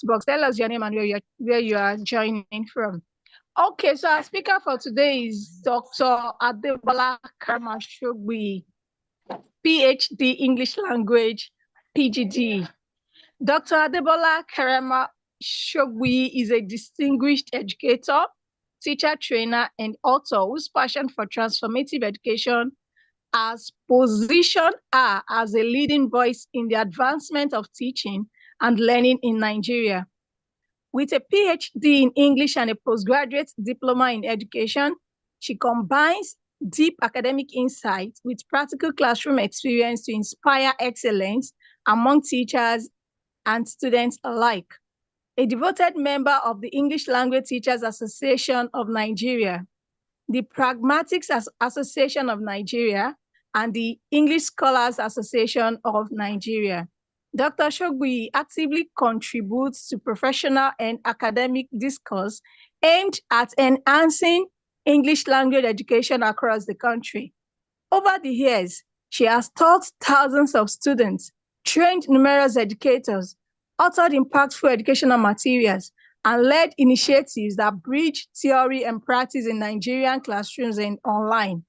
box. Tell us your name and where you are joining from. Okay, so our speaker for today is Dr. Adebola Karamah Shogbuyi, PhD English Language, PGD. Dr. Adebola Karamah Shogbuyi is a distinguished educator, teacher, trainer, and author whose passion for transformative education has positioned her as a leading voice in the advancement of teaching and learning in Nigeria. With a PhD in English and a postgraduate diploma in education, she combines deep academic insight with practical classroom experience to inspire excellence among teachers and students alike. A devoted member of the English Language Teachers Association of Nigeria, the Pragmatics Association of Nigeria, and the English Scholars Association of Nigeria. Dr. Shogbuyi actively contributes to professional and academic discourse aimed at enhancing English language education across the country. Over the years, she has taught thousands of students, trained numerous educators, authored impactful educational materials, and led initiatives that bridge theory and practice in Nigerian classrooms and online.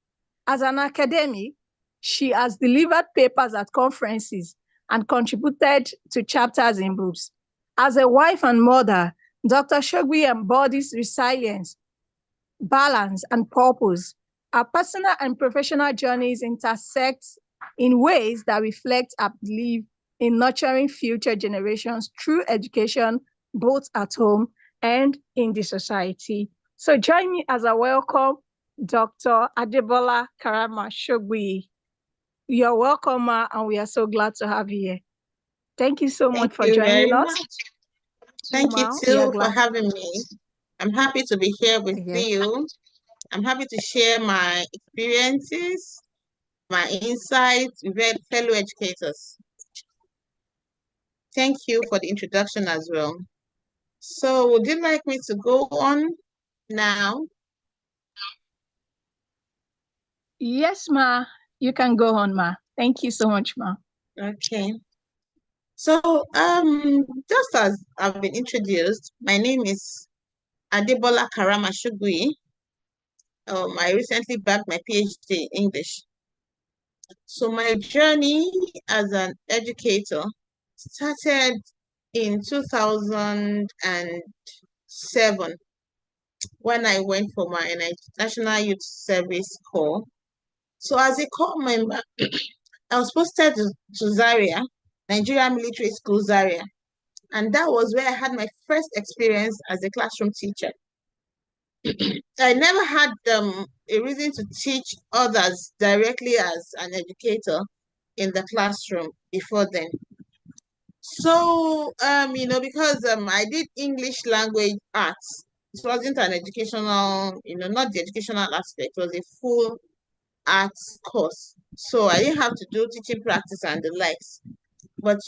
As an academic, she has delivered papers at conferences and contributed to chapters in books. As a wife and mother, Dr. Shogbuyi embodies resilience, balance, and purpose. Our personal and professional journeys intersect in ways that reflect our belief in nurturing future generations through education, both at home and in the society. So join me as I welcome Dr. Adebola Karamah Shogbuyi. You're welcome, and we are so glad to have you here. Thank you so much for joining us. Thank you too for having me. I'm happy to be here with you. I'm happy to share my experiences, my insights with fellow educators. Thank you for the introduction as well. So would you like me to go on now? Yes, ma. You can go on, ma. Thank you so much, ma. Okay. So just as I've been introduced, my name is Adebola Karamah Shogbuyi. I recently bagged my PhD in English. So my journey as an educator started in 2007 when I went for my National Youth Service Corps. So as a corps member, I was posted to Zaria, Nigeria Military School Zaria. And that was where I had my first experience as a classroom teacher. I never had a reason to teach others directly as an educator in the classroom before then. So, because I did English language arts, it wasn't an educational, not the educational aspect, it was a full arts course. So I didn't have to do teaching practice and the likes. But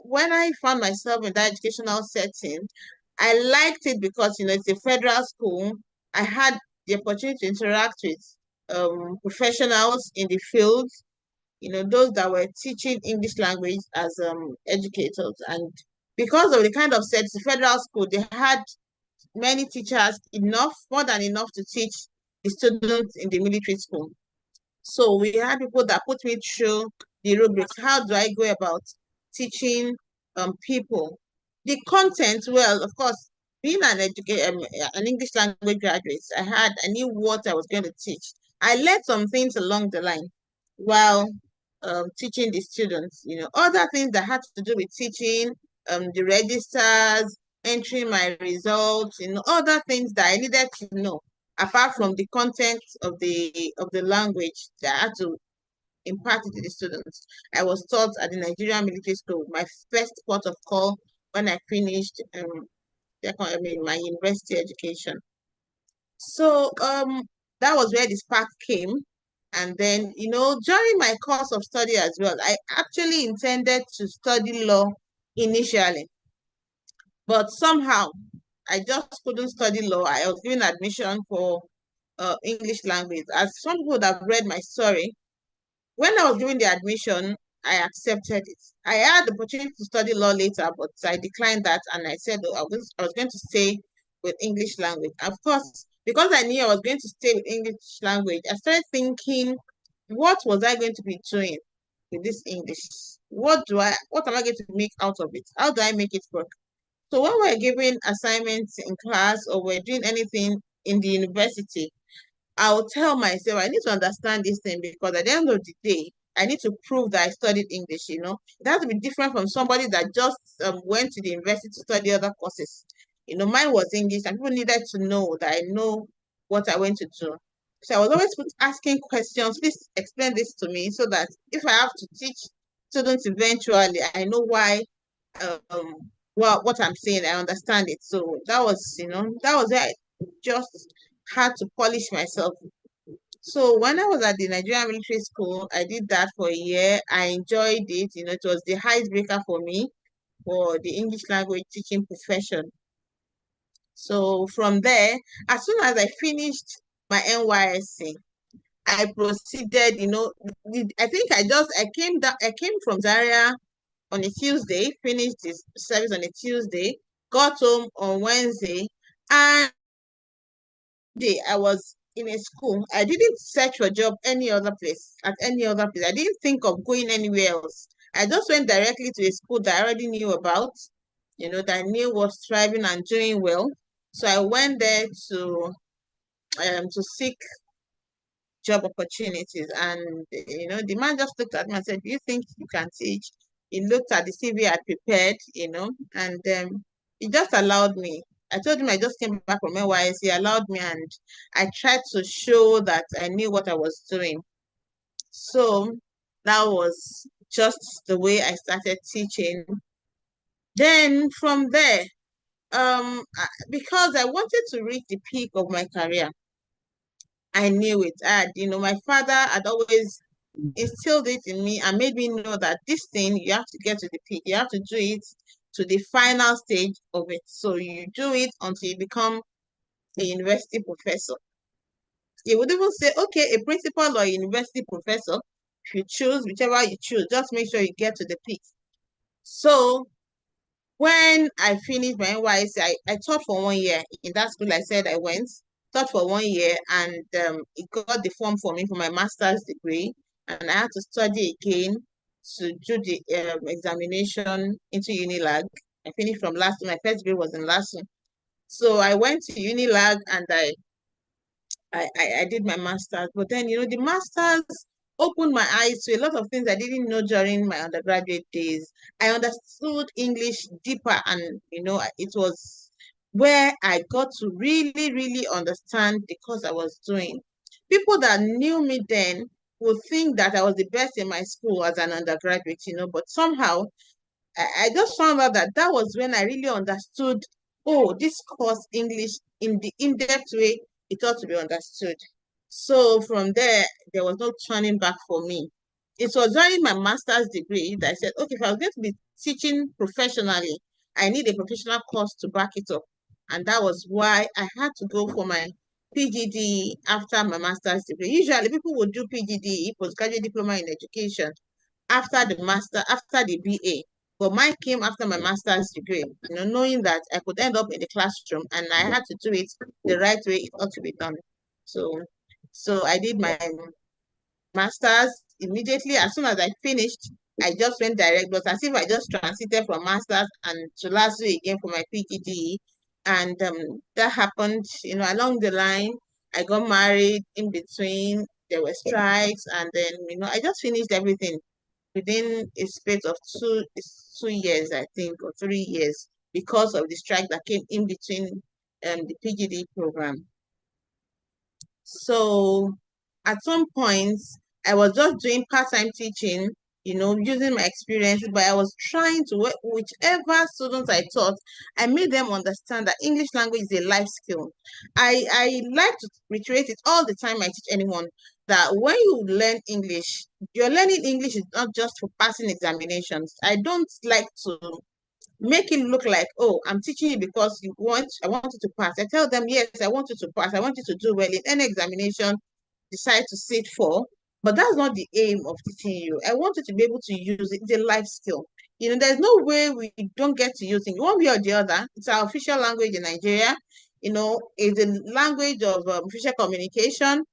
when I found myself in that educational setting, I liked it because, it's a federal school. I had the opportunity to interact with professionals in the field, those that were teaching English language as educators. And because of the kind of set, the federal school, they had many teachers, more than enough to teach the students in the military school. So we had people that put me through the rubrics. How do I go about teaching people? The content, well, of course, being an English language graduate, I knew what I was going to teach. I learned some things along the line while teaching the students, other things that had to do with teaching, the registers, entering my results, other things that I needed to know apart from the content of the language that I had to impart it to the students. I was taught at the Nigerian Military School, my first port of call when I finished my university education. So that was where the spark came. And then, during my course of study as well, I actually intended to study law initially. But somehow, I just couldn't study law. I was given admission for English language. As some people would have read my story, when I was given the admission, I accepted it. I had the opportunity to study law later, but I declined that, and I said, oh, I was going to stay with English language. Of course, because I knew I was going to stay with English language, I started thinking, what was I going to be doing with this English? What am I going to make out of it? How do I make it work? So when we're giving assignments in class or we're doing anything in the university, I'll tell myself I need to understand this thing, because at the end of the day, I need to prove that I studied English. It has to be different from somebody that just went to the university to study other courses. Mine was English, and people needed to know that I know what I went to do. So I was always asking questions. Please explain this to me, so that if I have to teach students eventually, I know why. What I'm saying, I understand it. So that was where I just had to polish myself. So when I was at the Nigerian military school, I did that for a year. I enjoyed it. It was the icebreaker for me for the English language teaching profession. So from there, as soon as I finished my NYSC, I proceeded. I think I came from Zaria on a Tuesday, finished this service on a Tuesday, got home on Wednesday, and I was in a school. I didn't search for a job at any other place. I didn't think of going anywhere else. I just went directly to a school that I already knew about, that I knew was thriving and doing well. So I went there to seek job opportunities. And the man just looked at me and said, "Do you think you can teach?" He looked at the CV I prepared, and he just allowed me. I told him I just came back from NYSC. He allowed me, and I tried to show that I knew what I was doing. So that was just the way I started teaching. Then from there, because I wanted to reach the peak of my career, I knew it. My father had always instilled it in me and made me know that this thing, you have to get to the peak. You have to do it to the final stage of it. So you do it until you become a university professor. He would even say, okay, a principal or a university professor, if you choose, whichever you choose, just make sure you get to the peak. So when I finished my NYSC, I taught for 1 year in that school I said I went, taught for 1 year, and it got the form for me for my master's degree, and I had to study again to do the examination into Unilag. I finished from last, my first degree was in last. So I went to Unilag, and I did my master's. But then, the master's opened my eyes to a lot of things I didn't know during my undergraduate days. I understood English deeper, and, it was where I got to really, really understand the course I was doing. People that knew me then would think that I was the best in my school as an undergraduate, but somehow I just found out that was when I really understood, oh, this course English in the in-depth way it ought to be understood. So from there was no turning back for me. It was during my master's degree that I said, okay, if I was going to be teaching professionally, I need a professional course to back it up. And that was why I had to go for my PGD after my master's degree. Usually people would do PGD, postgraduate diploma in education, after the BA. But mine came after my master's degree, knowing that I could end up in the classroom and I had to do it the right way it ought to be done. So I did my master's immediately. As soon as I finished, I just went direct. It was as if I just transited from master's and to last week again for my PGD. And that happened, along the line. I got married in between. There were strikes, and then, I just finished everything within a space of 2 years, I think, or 3 years, because of the strike that came in between the PGD program. So at some points, I was just doing part-time teaching, using my experiences, but I was trying to work whichever students I taught. I made them understand that English language is a life skill. I like to reiterate it all the time I teach anyone, that when you learn English, you're learning English is not just for passing examinations. I don't like to make it look like, oh, I'm teaching you because I want you to pass. I tell them, yes, I want you to pass. I want you to do well in any examination decide to sit for. But that's not the aim of teaching you. I want you to be able to use it. It's a life skill. There's no way we don't get to use it. One way or the other, it's our official language in Nigeria. It's a language of official communication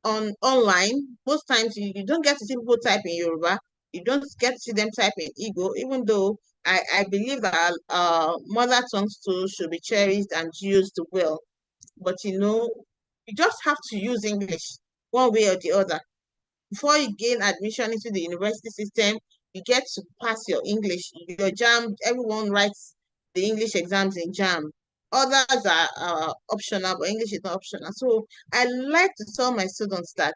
online. Most times you don't get to see people type in Yoruba. You don't get to see them type in Igbo, even though I believe that mother tongues too should be cherished and used well. But you just have to use English one way or the other. Before you gain admission into the university system, you get to pass your English, your JAM. Everyone writes the English exams in JAM. Others are optional, but English is not optional. So I like to tell my students that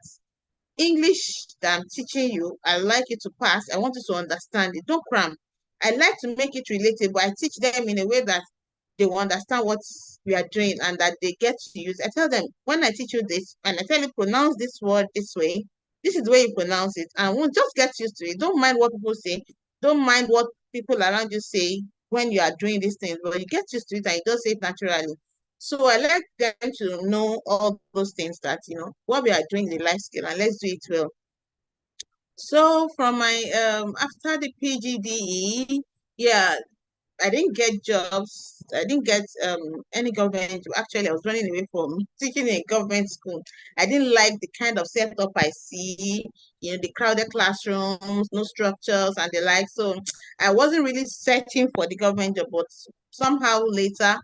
English that I'm teaching you, I like you to pass. I want you to understand it. Don't cram. I like to make it relatable. I teach them in a way that they will understand what we are doing and that they get to use. I tell them, when I teach you this, and I tell you pronounce this word this way, this is the way you pronounce it. And we'll just get used to it. Don't mind what people say. Don't mind what people around you say when you are doing these things, but you get used to it and you don't say it naturally. So I like them to know all those things that, what we are doing is a life skill and let's do it well. So from my after the PGDE, yeah, I didn't get jobs. I didn't get any government. Actually, I was running away from teaching in a government school. I didn't like the kind of setup I see, the crowded classrooms, no structures and the like. So I wasn't really searching for the government job, but somehow later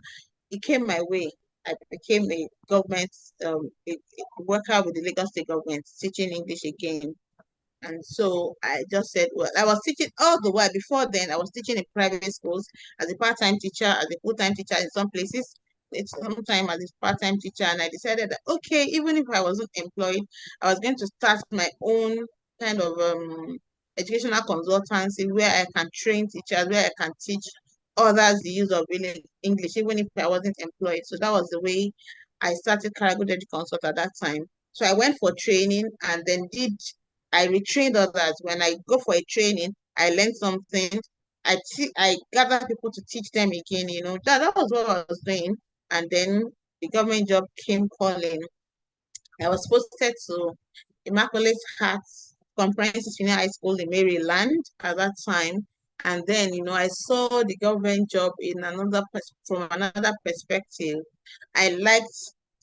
it came my way. I became a government a worker with the Lagos State government, teaching English again. And so I just said, well, I was teaching all the while. Before then, I was teaching in private schools as a part-time teacher, as a full-time teacher in some places. It's sometime as a part-time teacher. And I decided that, okay, even if I wasn't employed, I was going to start my own kind of educational consultancy where I can train teachers, where I can teach others the use of really English, even if I wasn't employed. So that was the way I started Karago Edu Consult at that time. So I went for training and then I retrained others. When I go for a training, I learn something. I gather people to teach them again. That was what I was doing. And then the government job came calling. I was posted to Immaculate Heart Comprehensive Senior High School in Maryland at that time. And then, I saw the government job in from another perspective. I liked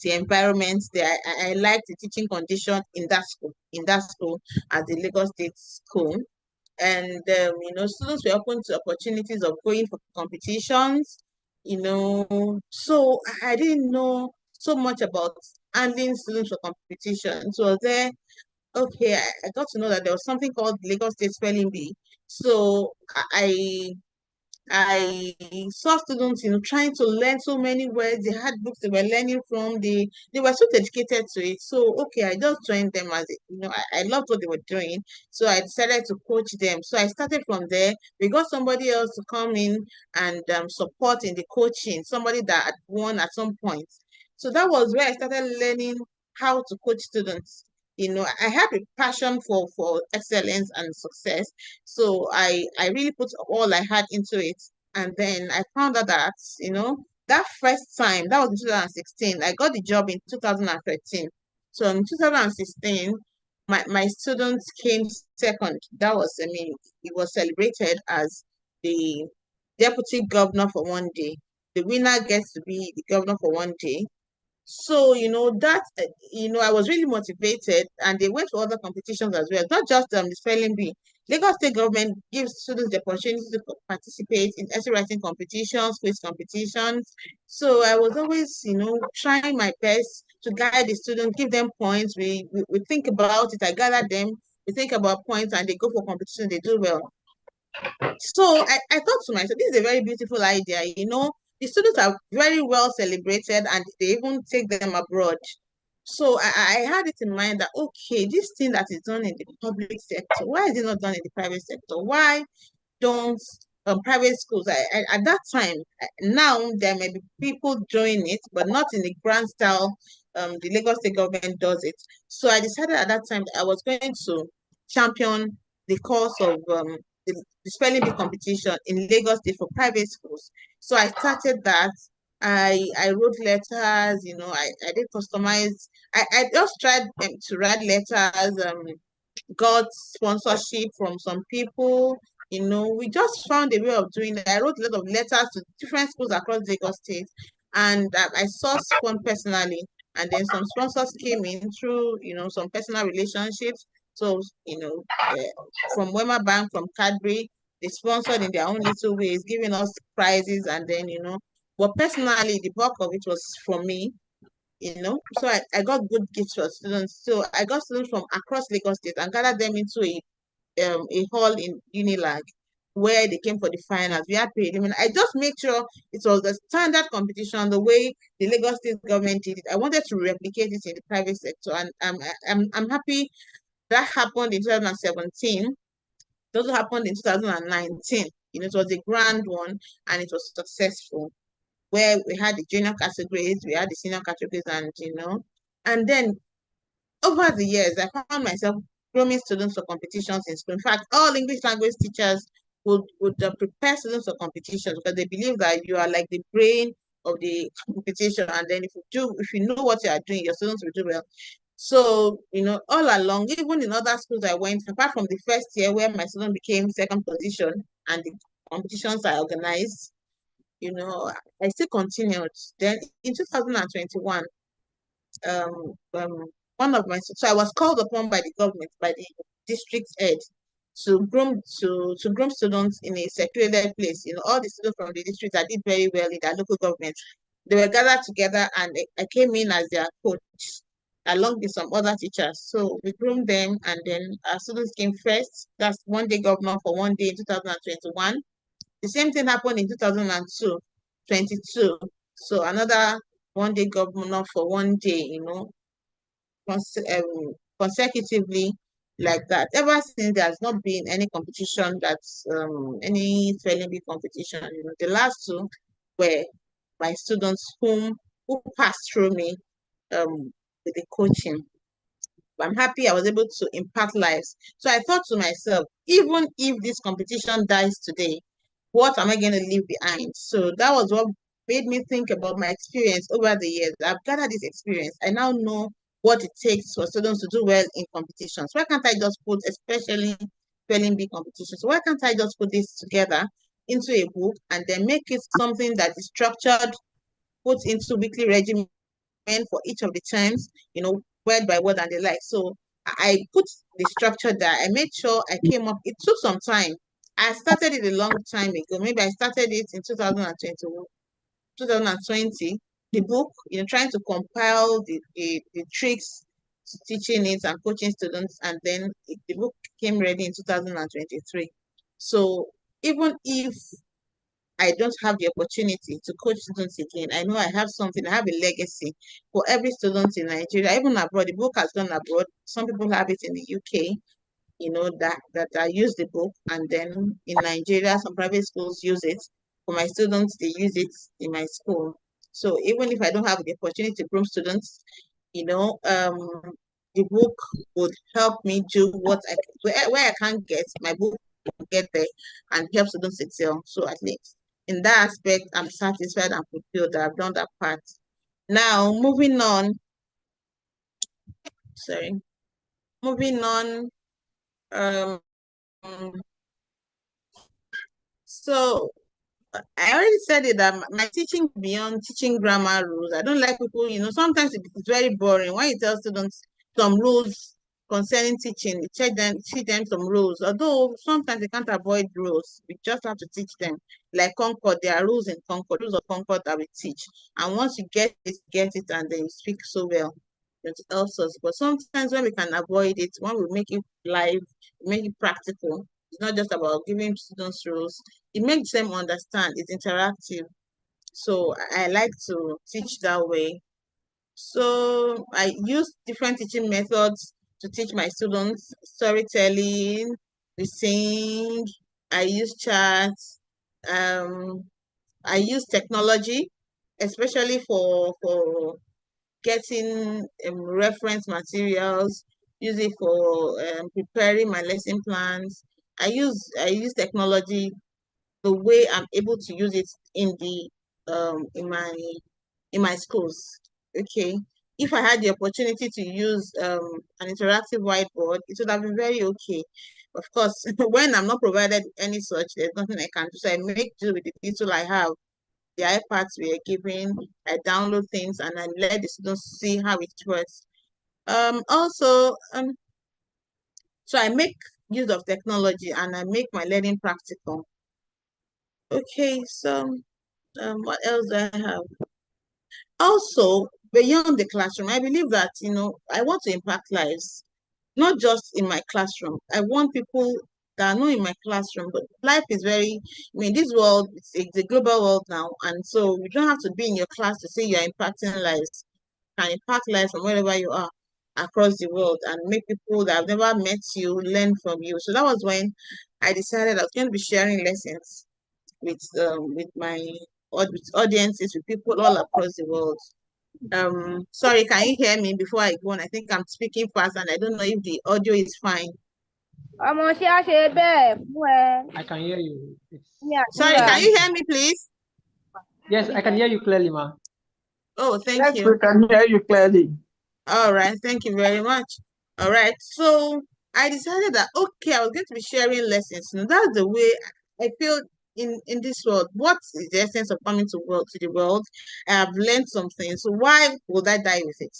the environment there. I liked the teaching condition in that school at the Lagos State School. And, students were open to opportunities of going for competitions, so I didn't know so much about handling students for competition. So there, okay, I got to know that there was something called Lagos State Spelling Bee. So I saw students, trying to learn so many words. They had books they were learning from. They were so dedicated to it. So okay, I just joined them I loved what they were doing. So I decided to coach them. So I started from there. We got somebody else to come in and support in the coaching, somebody that had won at some point. So that was where I started learning how to coach students. I had a passion for excellence and success. So I really put all I had into it. And then I found out that, that first time, that was in 2016, I got the job in 2013. So in 2016, my students came second. That was, it was celebrated as the deputy governor for one day. The winner gets to be the governor for one day. So, I was really motivated and they went to other competitions as well, not just the spelling bee. Lagos State government gives students the opportunity to participate in essay writing competitions, quiz competitions. So I was always, trying my best to guide the students, give them points. We think about it, I gather them, we think about points and they go for competition, they do well. So I thought to myself, this is a very beautiful idea. The students are very well celebrated and they even take them abroad. So I had it in mind that, okay, this thing that is done in the public sector, why is it not done in the private sector? Why don't private schools, at that time, now there may be people doing it, but not in the grand style the Lagos State government does it. So I decided at that time that I was going to champion the cause of the spelling bee competition in Lagos State for private schools. So I started that. I wrote letters, I did customize. I just tried to write letters, got sponsorship from some people. We just found a way of doing it. I wrote a lot of letters to different schools across Lagos State, and I sourced one personally. And then some sponsors came in through, some personal relationships. So, from Wema Bank, from Cadbury, they sponsored in their own little ways, giving us prizes. And then, but personally, the bulk of it was from me. So I got good gifts for students. So I got students from across Lagos State and gathered them into a hall in Unilag where they came for the finals. We had preliminary. I just made sure it was the standard competition, the way the Lagos State government did it. I wanted to replicate it in the private sector, and I'm happy that happened in 2017. It also happened in 2019. It was a grand one and it was successful, where we had the junior categories, we had the senior categories, and then over the years, I found myself grooming students for competitions in school. In fact, all English language teachers would prepare students for competitions because they believe that you are like the brain of the competition, and then if you know what you are doing, your students will do well. So, all along, even in other schools I went, apart from the first year where my student became second position and the competitions I organized, I still continued. Then in 2021, um, um, so I was called upon by the government, by the district head, to groom students in a secluded place. All the students from the district that did very well in their local government, they were gathered together, and I came in as their coach along with some other teachers. So we groomed them, and then our students came first. That's one day governor for one day in 2021. The same thing happened in 2022. So another one day governor for one day, consecutively like that. Ever since, there has not been any competition that's any spelling bee competition. The last two were my students who passed through me with the coaching. I'm happy I was able to impact lives. So I thought to myself, even if this competition dies today, what am I going to leave behind? So that was what made me think about my experience over the years. I've gathered this experience. I now know what it takes for students to do well in competitions. Why can't I just put, especially spelling bee competitions, why can't I just put this together into a book and then make it something that is structured, put into weekly regimen for each of the terms, word by word and the like. So I put the structure there. I made sure I came up. It took some time. I started it a long time ago. Maybe I started it in 2020, the book, trying to compile the tricks to teaching it and coaching students. And then the book came ready in 2023. So even if I don't have the opportunity to coach students again, I know I have something, I have a legacy for every student in Nigeria, even abroad. The book has gone abroad. Some people have it in the UK, that I use the book. And then in Nigeria, some private schools use it. For my students, they use it in my school. So even if I don't have the opportunity to groom students, the book would help me do where I can't get, my book will get there and help students excel. So at least in that aspect, I'm satisfied and fulfilled that I've done that part. Now, sorry, moving on. Um, so I already said it that my teaching beyond teaching grammar rules. I don't like people, sometimes it's very boring when you tell students some rules concerning teaching. You teach them some rules. Although sometimes they can't avoid rules. We just have to teach them. Like Concord, there are rules in Concord, rules of Concord that we teach. And once you get it, and then you speak so well, it helps us. But sometimes when we can avoid it, when we make it live, make it practical, it's not just about giving students rules. It makes them understand. It's interactive. So I like to teach that way. So I use different teaching methods to teach my students: storytelling, we sing, I use charts, I use technology, especially for getting reference materials, use it for preparing my lesson plans. I use technology the way I'm able to use it in my schools. Okay. if I had the opportunity to use an interactive whiteboard, it would have been very okay. Of course, when I'm not provided any such, there's nothing I can do. So I make do with the little I have. The iPads we are given, I download things and I let the students see how it works. Also, so I make use of technology and I make my learning practical. Okay, so what else do I have? Also, beyond the classroom, I believe that, I want to impact lives, not just in my classroom. I want people that are not in my classroom, but life is this world, it's a global world now. And so you don't have to be in your class to say you're impacting lives. You can impact lives from wherever you are across the world and make people that have never met you learn from you. So that was when I decided I was going to be sharing lessons with my with audiences, with people all across the world. Sorry, can you hear me before I go on? I think I'm speaking fast and I don't know if the audio is fine. I can hear you. Sorry, can you hear me, please? Yes, I can hear you clearly, ma. Oh, thank Yes, you. we can hear you clearly. All right, thank you very much. All right, so I decided that, okay, I was going to be sharing lessons. And that's the way I feel in this world. What is the essence of coming to the world? I have learned something. So why would I die with it?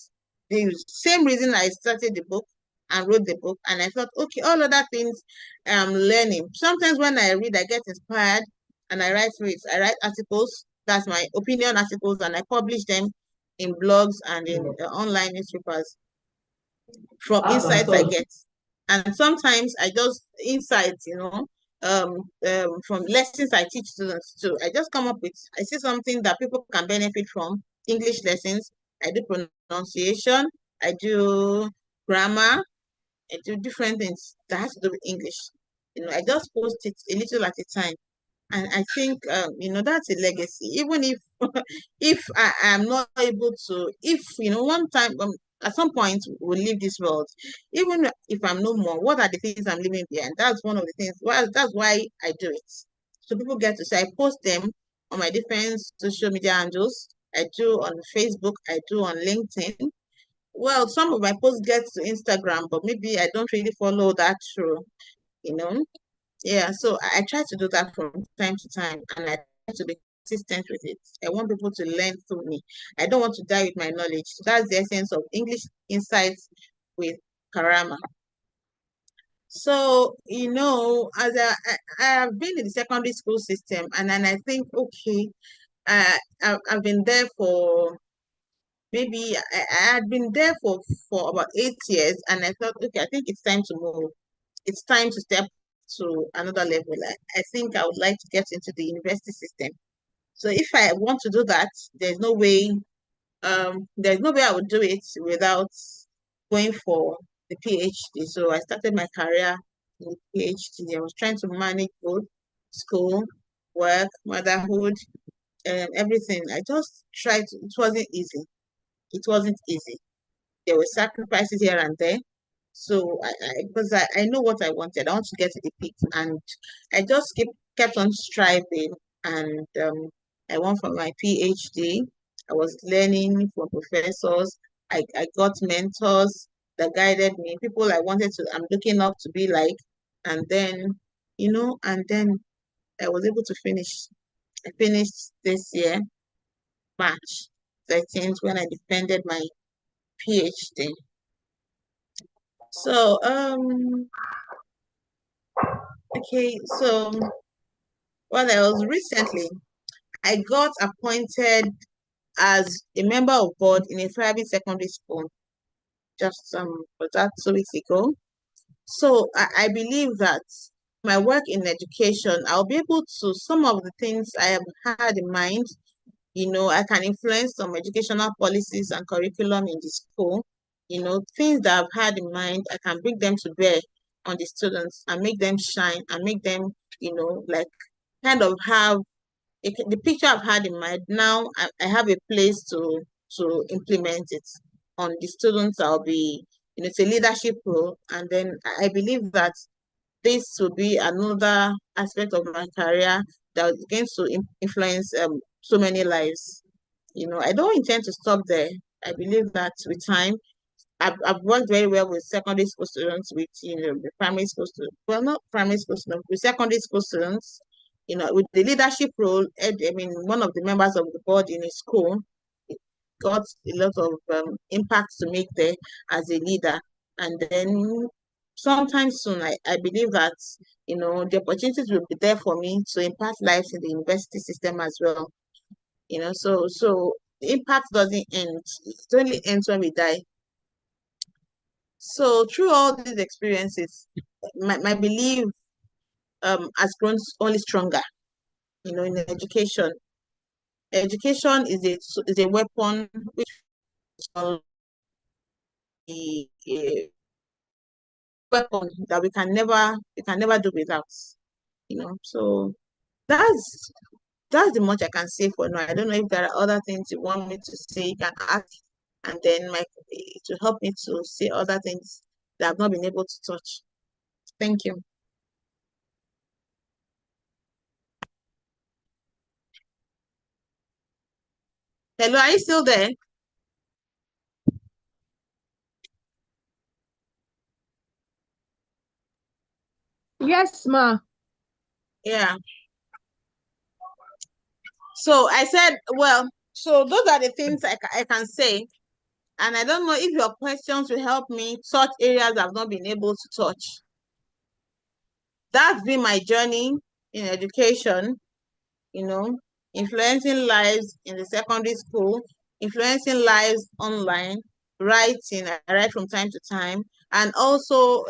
The same reason I started the book and wrote the book. And I thought, okay, all other things I'm learning. Sometimes when I read, I get inspired and I write through it. I write articles. That's my opinion articles, and I publish them in blogs and in online newspapers from insights I get. And sometimes I just insights, from lessons I teach students too. I just come up with, I see something that people can benefit from, English lessons. I do pronunciation, I do grammar, I do different things that has to do with English. I just post it a little at a time. And I think, that's a legacy. Even if if I am not able to, if, one time, at some point we'll leave this world, even if I'm no more, what are the things I'm leaving behind? That's one of the things. Well, that's why I do it. So people get to say, I post them on my different social media handles. I do on Facebook, I do on LinkedIn. Well, some of my posts get to Instagram, but maybe I don't really follow that through, you know. Yeah, so I try to do that from time to time and I try to be consistent with it. I want people to learn through me. I don't want to die with my knowledge. So that's the essence of English Insights with Karamah. So, as I have been in the secondary school system and then I think, okay, I've been there for maybe I had been there for about 8 years and I thought, okay, I think it's time to move. It's time to step to another level. I think I would like to get into the university system. So if I want to do that, there's no way I would do it without going for the PhD. So I started my career in PhD. I was trying to manage both school, work, motherhood, everything. I just tried to, it wasn't easy. It wasn't easy. There were sacrifices here and there. So because I know what I wanted. I want to get to the peak, and I just kept on striving, and I went for my PhD. I was learning from professors. I got mentors that guided me, people I'm looking up to be like, and then, and then I was able to finish. I finished this year, March 13th, when I defended my PhD. So, okay, so what else? Recently, I got appointed as a member of board in a private secondary school just was that 2 weeks ago. So I believe that my work in education, I'll be able to, some of the things I have had in mind, I can influence some educational policies and curriculum in the school, things that I've had in mind, I can bring them to bear on the students and make them shine and make them, like kind of have the picture I've had in mind. Now I have a place to implement it on the students. I'll be, it's a leadership role. And then I believe that this will be another aspect of my career that is going to influence so many lives. I don't intend to stop there. I believe that with time, I've worked very well with secondary school students, with the primary school students. Well, not primary school students, with secondary school students. With the leadership role. I mean, one of the members of the board in a school got a lot of impact to make there as a leader, and then sometime soon, I believe that the opportunities will be there for me to impact lives in the university system as well. So the impact doesn't end. It only ends when we die. So through all these experiences, my belief has grown only stronger. In education. Education is a weapon which is a weapon that we can never do without. So that's the much I can say for now. I don't know if there are other things you want me to say. You can ask, and then to help me to say other things that I've not been able to touch. Thank you. Hello, are you still there? Yes, ma. Yeah. So I said, well, so those are the things I can say. And I don't know if your questions will help me touch areas I've not been able to touch. That's been my journey in education, influencing lives in the secondary school, influencing lives online, writing. I write from time to time. And also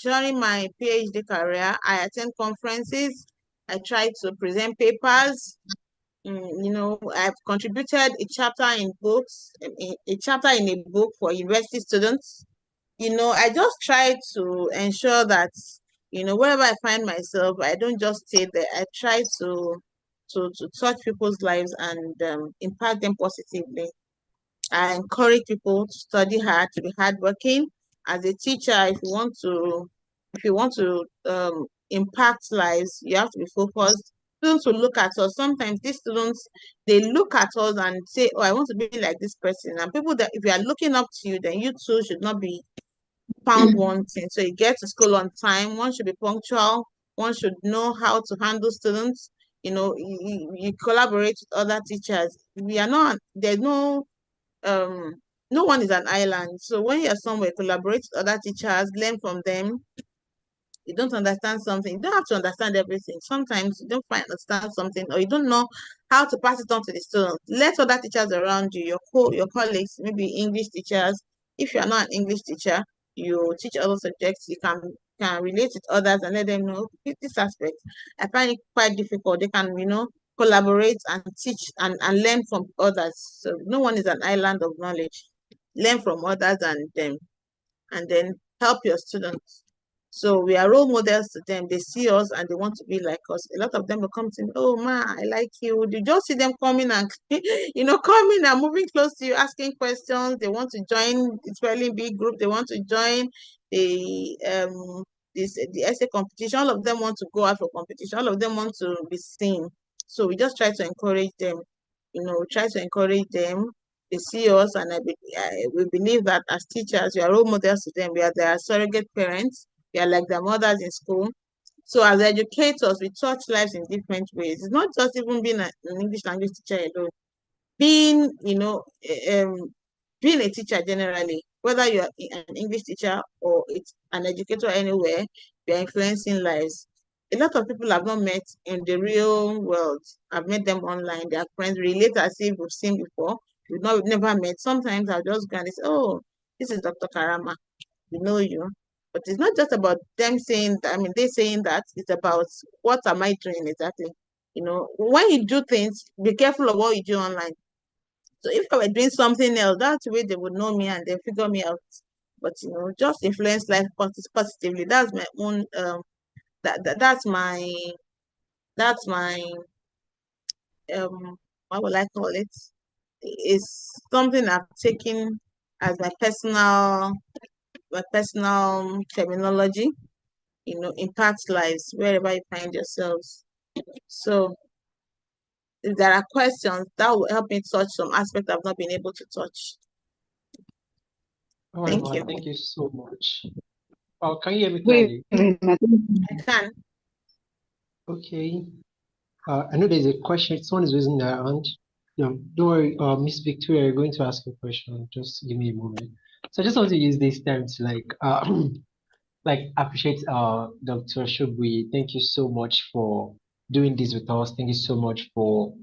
during my PhD career, I attend conferences. I try to present papers. I've contributed a chapter in books, a chapter in a book for university students. I just try to ensure that, wherever I find myself, I don't just stay there. I try to touch people's lives and impact them positively. I encourage people to study hard, to be hardworking. As a teacher, if you want to impact lives, you have to be focused. Students will look at us. Sometimes these students, they look at us and say, "Oh, I want to be like this person." And people that, if you are looking up to you, then you too should not be found wanting. So you get to school on time. One should be punctual. One should know how to handle students. You collaborate with other teachers. We are not. There's no one is an island. So when you're somewhere, collaborate with other teachers, learn from them. You don't understand something, you don't have to understand everything. Sometimes you don't find understand something, or you don't know how to pass it on to the students. Let other teachers around you, your colleagues, maybe English teachers. If you are not an English teacher, you teach other subjects. You can relate with others and let them know this aspect. I find it quite difficult. They can, collaborate and teach and learn from others. So no one is an island of knowledge. Learn from others and then help your students. So we are role models to them. They see us and they want to be like us. A lot of them will come to me, "Oh ma, I like you." You just see them coming and coming and moving close to you, asking questions. They want to join the spelling bee group. They want to join the the essay competition. All of them want to go out for competition. All of them want to be seen. So we just try to encourage them. Try to encourage them. They see us, and we believe that as teachers, we are role models to them. We are their surrogate parents. We are like their mothers in school. So as educators, we touch lives in different ways. It's not just even being an English language teacher alone. Being, being a teacher generally, whether you're an English teacher or it's an educator anywhere, you're influencing lives. A lot of people I've not met in the real world. I've met them online. Their friends relate as if we've seen before. We've never met. Sometimes I'll just go and say, "Oh, this is Dr. Karamah. We know you." But it's not just about them saying that. I mean, they saying that. It's about what am I doing exactly. When you do things, be careful of what you do online. So if I were doing something else, that's the way they would know me and they figure me out. But just influence life positively. That's my own. That's my what will I call it? It's something I've taken as my personal terminology. Impacts lives wherever you find yourselves. So if there are questions, that will help me touch some aspect I've not been able to touch. All right, Thank ma. you. Thank you so much. Can you hear me Good clearly? evening. I can. Okay. I know there's a question. Someone is raising their hand. No, don't worry, Miss Victoria, you're going to ask a question. Just give me a moment. So I just want to use this time to like appreciate Dr. Shogbuyi. Thank you so much for doing this with us. Thank you so much for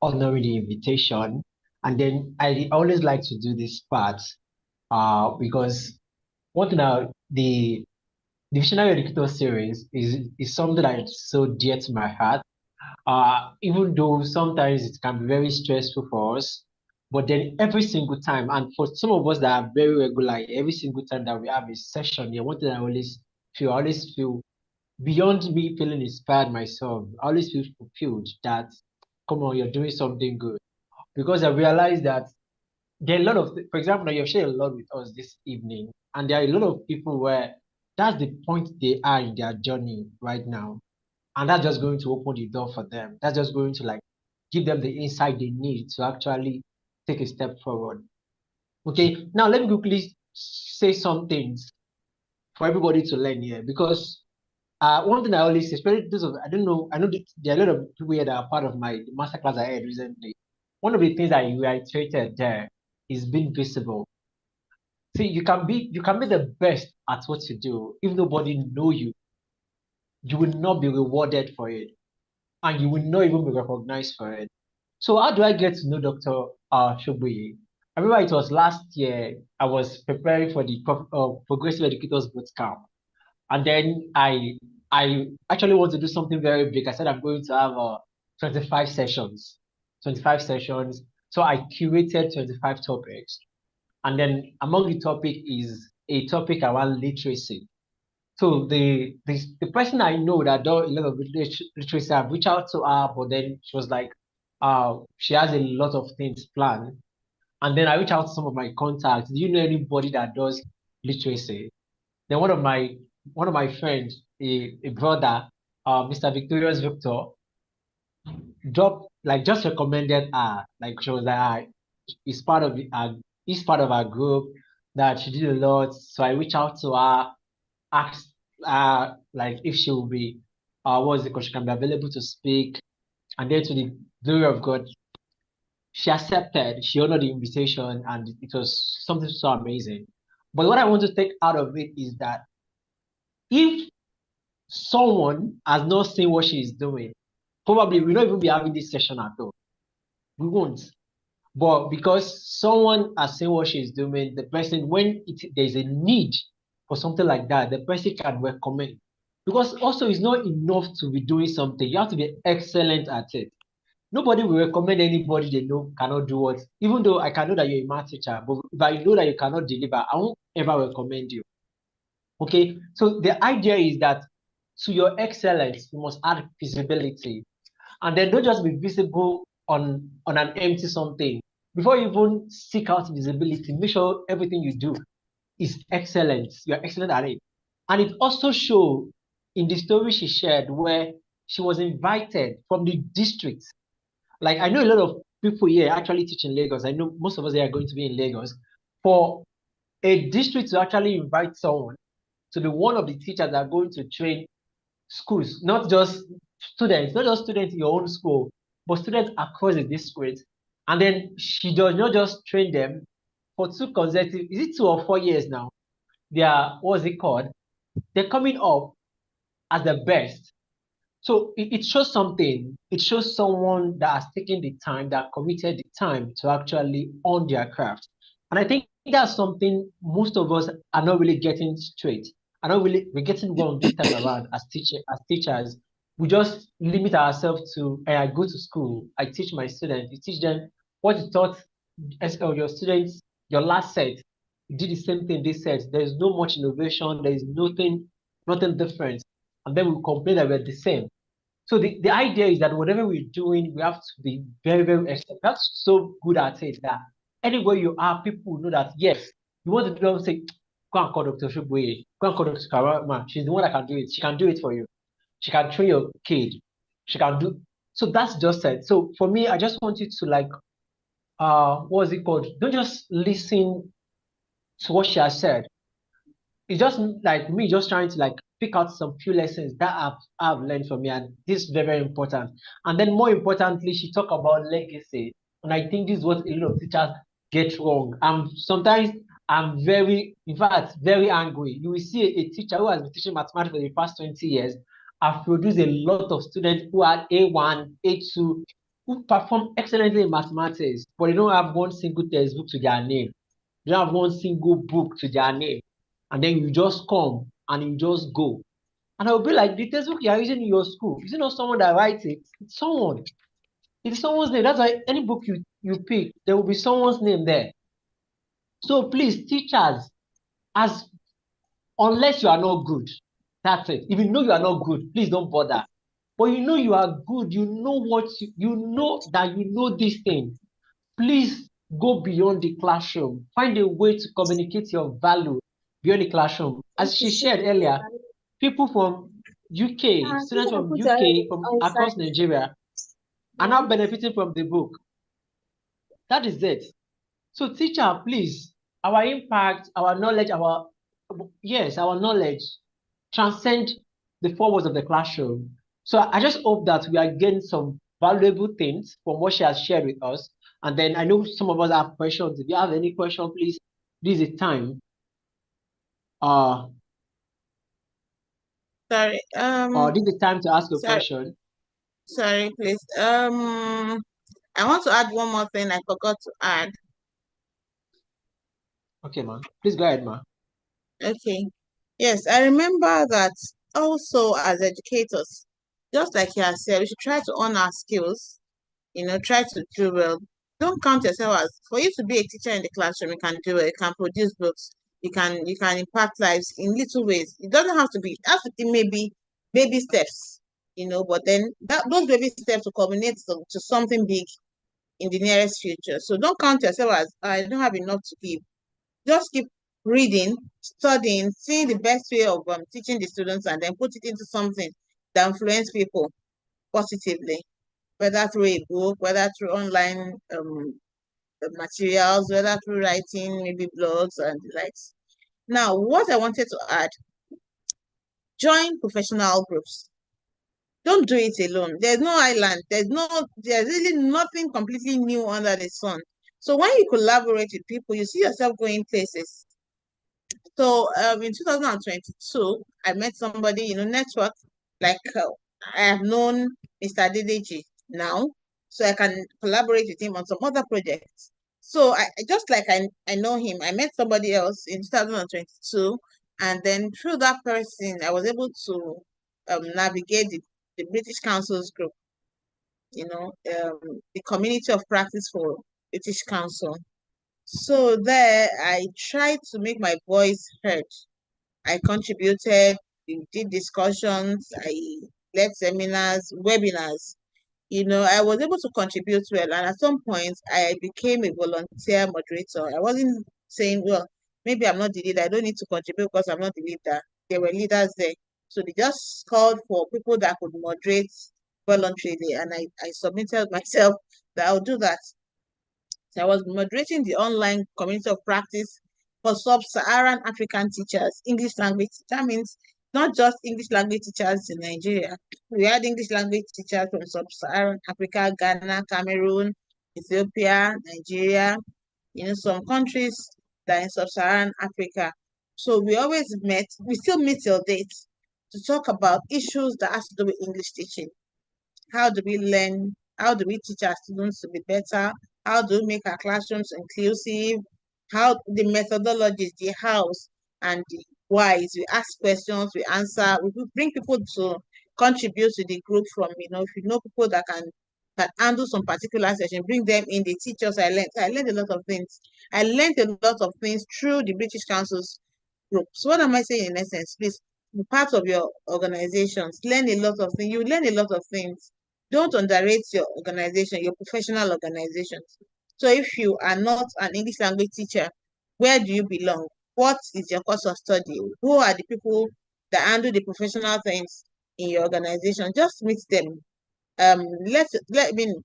honoring the invitation. And then I always like to do this part because one thing the Visionary Educator series is something that is so dear to my heart. Even though sometimes it can be very stressful for us, but then every single time, and for some of us that are very regular, every single time that we have a session here, one thing I always feel beyond me feeling inspired myself, I always feel fulfilled that, come on, you're doing something good. Because I realize that there are a lot of, for example, now you've shared a lot with us this evening, and there are a lot of people where that's the point they are in their journey right now. And that's just going to open the door for them. That's just going to like give them the insight they need to actually take a step forward. Okay, now let me quickly say some things for everybody to learn here because one thing I always say, especially those of I don't know, I know that there are a lot of people here that are part of my masterclass I had recently. One of the things I reiterated there is being visible. See, you can be the best at what you do. If nobody know you, you will not be rewarded for it, and you will not even be recognized for it. So how do I get to know Dr. Shogbuyi? I remember it was last year. I was preparing for the Progressive Educators Bootcamp, and then I actually want to do something very big. I said I'm going to have 25 sessions, 25 sessions. So I curated 25 topics, and then among the topic is a topic around literacy. So the person I know that does a lot of literacy, I've reached out to her, but then she was like, she has a lot of things planned. And then I reached out to some of my contacts. Do you know anybody that does literacy? Then one of my friends, a brother, Mr. Victorious Victor, dropped like just recommended her. Like she was like, he's part of he's part of our group that she did a lot. So I reached out to her, asked like if she will be what's it called, she can be available to speak. And then to the glory of God, she accepted, she honored the invitation, and it was something so amazing. But what I want to take out of it is that if someone has not seen what she is doing, probably we'll not even be having this session at all. We won't. But because someone has seen what she's doing, the person, when there's a need for something like that, the person can recommend. Because also it's not enough to be doing something. You have to be excellent at it. Nobody will recommend anybody they know cannot do what. Even though I can know that you're a math teacher, but if I know that you cannot deliver, I won't ever recommend you. Okay, so the idea is that to your excellence, you must add visibility. And then don't just be visible on an empty something. Before you even seek out visibility, make sure everything you do is excellent. You're excellent at it. And it also showed in the story she shared where she was invited from the district. Like I know a lot of people here actually teach in Lagos. I know most of us here are going to be in Lagos. For a district to actually invite someone to be one of the teachers that are going to train schools, not just students in your own school, but students across the district. And then she does not just train them for two consecutive, is it 2 or 4 years now? They are, what's it called? They're coming up as the best. So it shows something. It shows someone that has taken the time, that committed the time to actually own their craft. And I think that's something most of us are not really getting straight. We're getting wrong this time around as teachers. We just limit ourselves to, I go to school, I teach my students, you teach them what you taught your students your last set. You did the same thing this set. There's no much innovation, there is nothing different. And then we complain that we're the same. So the idea is that whatever we're doing, we have to be very, very excellent. That's so good at it that anywhere you are, people will know that yes, you want to do them say, go and call Dr. Shogbuyi, go and call Dr. Karamah. She's the one that can do it. She can do it for you. She can train your kid. She can do. So that's just it. So for me, I just want you to like, what is it called? Don't just listen to what she has said. It's just like me just trying to like pick out some few lessons that I've learned from me, and this is very, very important. And then more importantly, she talked about legacy. And I think this is what a lot of teachers get wrong. Sometimes I'm very, in fact, very angry. You will see a teacher who has been teaching mathematics for the past 20 years have produced a lot of students who are A1, A2, who perform excellently in mathematics, but they don't have one single textbook to their name. They don't have one single book to their name. And then you just come and you just go. And I'll be like, the textbook you are using in your school, is it not someone that writes it? It's someone. It's someone's name. That's why any book you pick, there will be someone's name there. So please, teachers, as unless you are not good, that's it. If you know you are not good, please don't bother. But you know you are good, you know what you know that you know this thing. Please go beyond the classroom. Find a way to communicate your value beyond the classroom. As she shared earlier, people from UK, students from UK, from across Nigeria, are now benefiting from the book. That is it. So teacher, please, our impact, our knowledge, our knowledge transcend the four walls of the classroom. So I just hope that we are getting some valuable things from what she has shared with us. And then I know some of us have questions. If you have any question, please, this is time. Sorry. This is time to ask a Sorry. question. Sorry, please. I want to add one more thing I forgot to add. Okay, ma. Please go ahead, ma. Okay. Yes, I remember that also as educators, just like you have said, we should try to own our skills, try to do well. Don't count yourself as for you to be a teacher in the classroom, you can do it, you can produce books, you can impact lives in little ways. It doesn't have to be, it has to be maybe baby steps, but then those baby steps will culminate to something big in the nearest future. So don't count yourself as I don't have enough to give. Just keep reading, studying, seeing the best way of teaching the students, and then put it into something that influence people positively, whether through a book, whether through online materials, whether through writing, maybe blogs and the likes. Now, what I wanted to add, join professional groups. Don't do it alone. There's no island. There's really nothing completely new under the sun. So when you collaborate with people, you see yourself going places. So in 2022, I met somebody, network, like I have known Mr. Dideji now, so I can collaborate with him on some other projects. So I just like I know him. I met somebody else in 2022, and then through that person, I was able to navigate the British Council's group, the community of practice for British Council. So there, I tried to make my voice heard. I contributed, we did discussions, I led seminars, webinars. I was able to contribute well. And at some point, I became a volunteer moderator. I wasn't saying, well, maybe I'm not the leader. I don't need to contribute because I'm not the leader. There were leaders there. So they just called for people that could moderate voluntarily. And I submitted myself that I'll do that. So I was moderating the online community of practice for sub-Saharan African teachers, English language. That means not just English language teachers in Nigeria. We had English language teachers from sub-Saharan Africa, Ghana, Cameroon, Ethiopia, Nigeria, some countries that are in sub-Saharan Africa. So we still meet till date to talk about issues that has to do with English teaching. How do we learn? How do we teach our students to be better? How do we make our classrooms inclusive? How the methodologies, the hows and the whys. We ask questions, we answer. We bring people to contribute to the group from, if you know people that can handle some particular session, bring them in, they teach us. I learned a lot of things. I learned a lot of things through the British Council's group. So what am I saying in essence? Please, be part of your organizations, learn a lot of things. You learn a lot of things. Don't underrate your organization, your professional organizations. So if you are not an English language teacher, where do you belong? What is your course of study? Who are the people that handle the professional things in your organization? Just meet them. Let me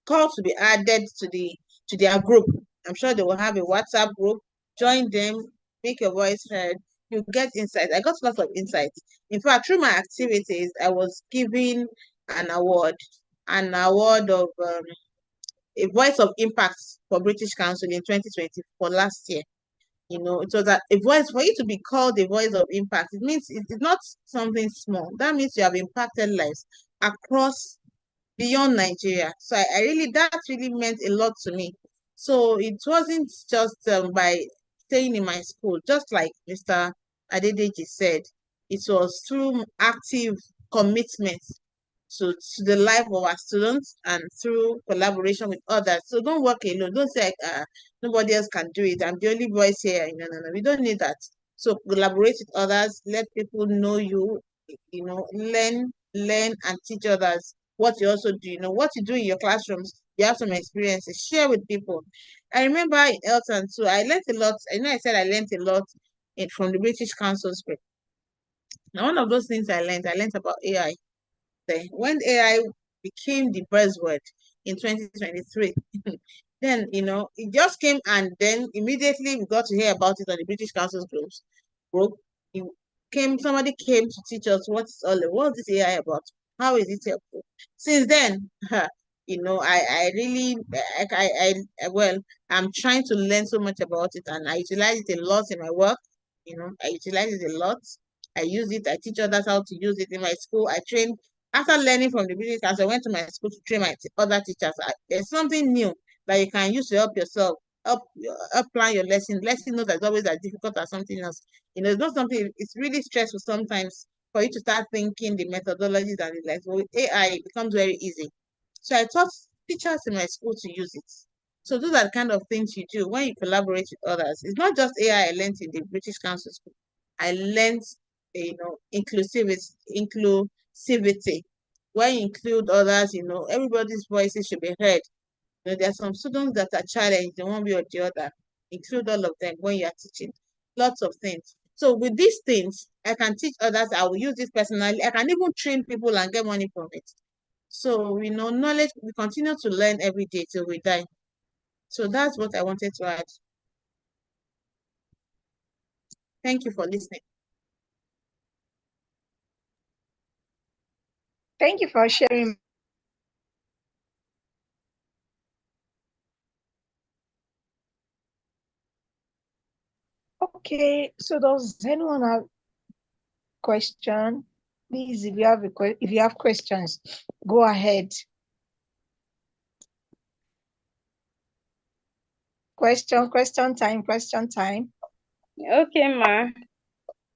call to be added to their group. I'm sure they will have a WhatsApp group join them, make your voice heard, you get insight. I got lots of insights. In fact, through my activities, I was given an award of a voice of impact for British Council in 2020 for last year. It was a voice for you to be called a voice of impact. It means it's not something small. That means you have impacted lives across beyond Nigeria. So I really that really meant a lot to me. So it wasn't just by staying in my school, just like Mr. Adedeji said, it was through active commitment to the life of our students and through collaboration with others. So don't work alone. Don't say nobody else can do it. I'm the only voice here. No, no, no. We don't need that. So collaborate with others. Let people know you. Learn and teach others what you also do. What you do in your classrooms. You have some experiences. Share with people. I remember in Elton too. I learned a lot. I said I learned a lot from the British Council script. Now, one of those things I learned about AI. When AI became the buzzword in 2023, then it just came, and then immediately we got to hear about it on the British Council's group. Somebody came to teach us what is this AI about? How is it helpful? Since then, I really, well, I'm trying to learn so much about it, and I utilize it a lot in my work. I utilize it a lot. I use it. I teach others how to use it in my school. I train. After learning from the British Council, I went to my school to train my other teachers. There's something new that you can use to help yourself, help plan your lesson. Lesson notes is always as difficult as something else. It's not something. It's really stressful sometimes for you to start thinking the methodologies and the like. But with AI, it becomes very easy. So I taught teachers in my school to use it. So those are the kind of things you do when you collaborate with others. It's not just AI I learned in the British Council School. I learned, inclusivity. When you include others, everybody's voices should be heard. There are some students that are challenged in one way or the other. Include all of them when you are teaching. Lots of things. So with these things, I can teach others. I will use this personally. I can even train people and get money from it. So, knowledge, we continue to learn every day till we die. So that's what I wanted to add. Thank you for listening. Thank you for sharing. Okay, so does anyone have question? Please, if you have questions, go ahead. Question time. Okay, ma.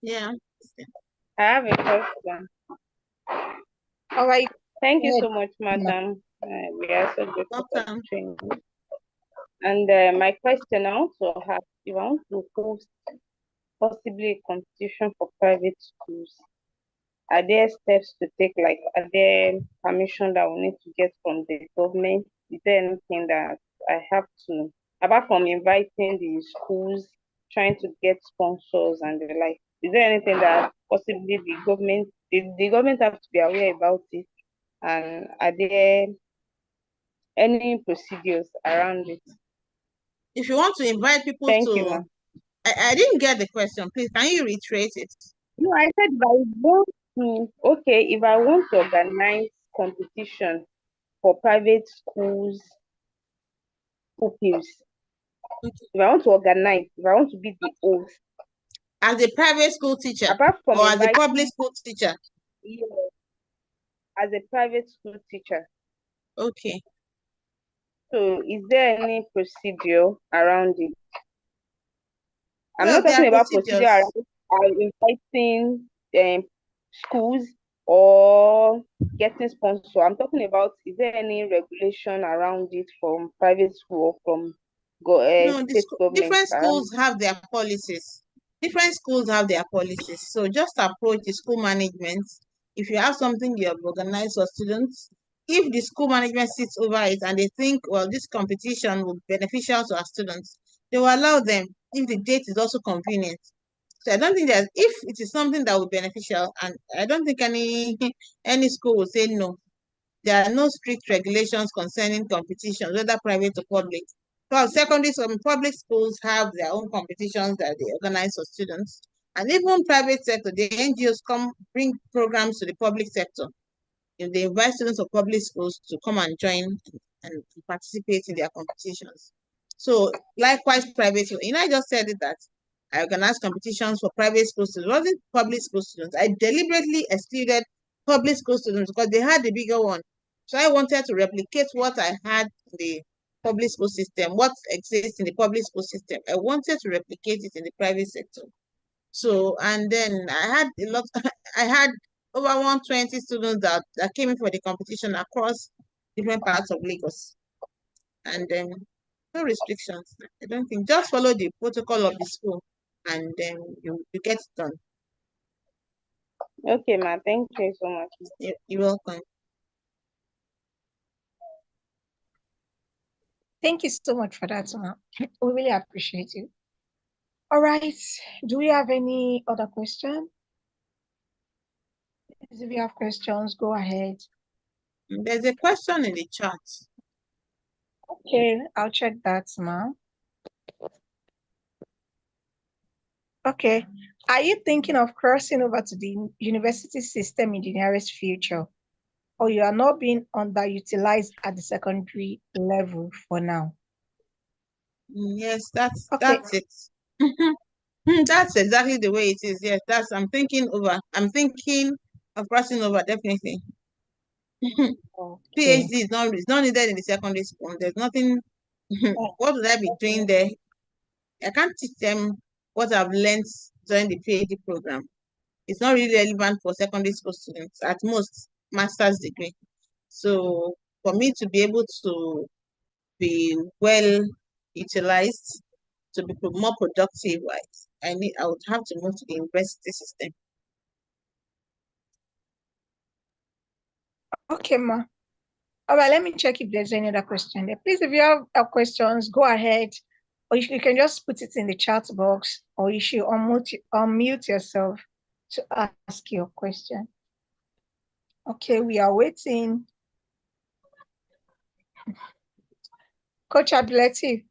Yeah. I have a question. All right. Thank you so much, madam. We are so grateful for the training. And my question also has, if I want to host possibly a competition for private schools, are there steps to take? Like, are there permission that we need to get from the government? Is there anything that I have to, apart from inviting the schools, trying to get sponsors and the like, is there anything that possibly the government have to be aware about it? And are there any procedures around it? If you want to invite people Thank you, ma'am. I didn't get the question. Please, can you reiterate it? No, I said if I want to organize competition for private schools pupils, if I want to be the host. As a private school teacher Apart from or as a public school teacher? Yeah, as a private school teacher. Okay. So is there any procedure around it? I'm Well, not talking about procedure around inviting schools or getting sponsors. I'm talking about, is there any regulation around it from private school or from state government? Different schools have their policies. Different schools have their policies. So just approach the school management. If you have something you have organized for students, if the school management sits over it and they think, well, this competition will be beneficial to our students, they will allow them if the date is also convenient. So I don't think that if it is something that will be beneficial, and I don't think any school will say no. There are no strict regulations concerning competition, whether private or public. Well, secondary school, public schools have their own competitions that they organize for students. And even private sector, the NGOs come bring programs to the public sector. If they invite students of public schools to come and join and participate in their competitions. So likewise, private school. I just said it that I organized competitions for private school students. It wasn't public school students. I deliberately excluded public school students because they had the bigger one. So I wanted to replicate what I had in the public school system, what exists in the public school system. I wanted to replicate it in the private sector. So, and then I had a lot, I had over 120 students that came in for the competition across different parts of Lagos. And then no restrictions. I don't think, just follow the protocol of the school and then you get it done. Okay, ma. Thank you so much. You're welcome. Thank you so much for that, ma. We really appreciate you. All right. Do we have any other question? If you have questions, go ahead. There's a question in the chat. Okay, I'll check that, ma. Okay. Are you thinking of crossing over to the university system in the nearest future? Or you are not being underutilized at the secondary level for now? Yes, that's Okay. it. That's exactly the way it is. Yes, I'm thinking of crossing over, definitely. Okay. PhD is not needed in the secondary school. There's nothing. What would I be doing there? I can't teach them what I've learned during the PhD program. It's not really relevant for secondary school students, at most master's degree. So for me to be able to be well utilized, to be more productive, I would have to move to the university system. Okay, ma. All right, let me check if there's any other question there. Please, if you have questions, go ahead. Or you can just put it in the chat box, or you should unmute yourself to ask your question. Okay, we are waiting. Coach Abdulateef.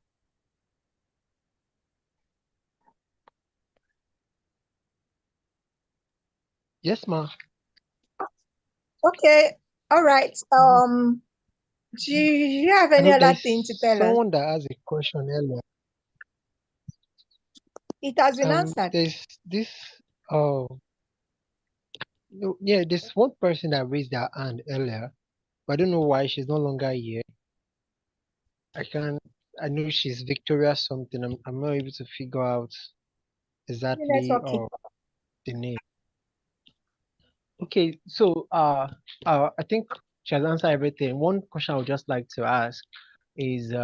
Yes, ma. Okay, all right. Do you have any other thing to tell us? Someone that has a question earlier. It has been answered. There's this there's one person that raised their hand earlier, but I don't know why she's no longer here. I know she's Victoria something. I'm not able to figure out exactly the name. Okay, so I think she has answered everything. One question I would just like to ask is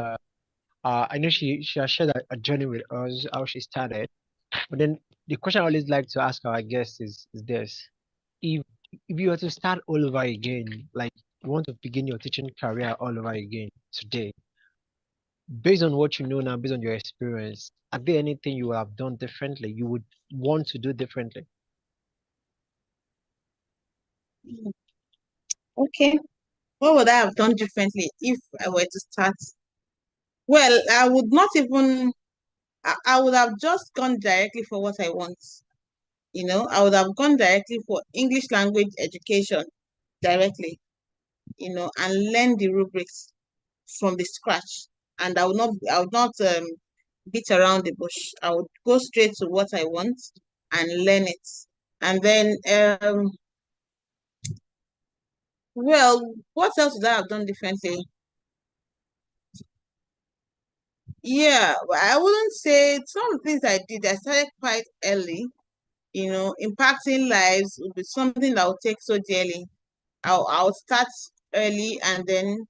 I know she has shared a journey with us, how she started. But then the question I always like to ask our guests is this. If you were to start all over again, like you want to begin your teaching career all over again today, based on what you know now, based on your experience, are there anything you would have done differently, you would want to do differently? Okay. What would I have done differently if I were to start? Well, I would not even, I would have just gone directly for what I want. I would have gone directly for English language education directly, and learn the rubrics from the scratch. And I would not beat around the bush. I would go straight to what I want and learn it. And then, well, what else would I have done differently? Yeah, I wouldn't say some of the things I did, I started quite early, impacting lives would be something that would take so dearly. I'll start early and then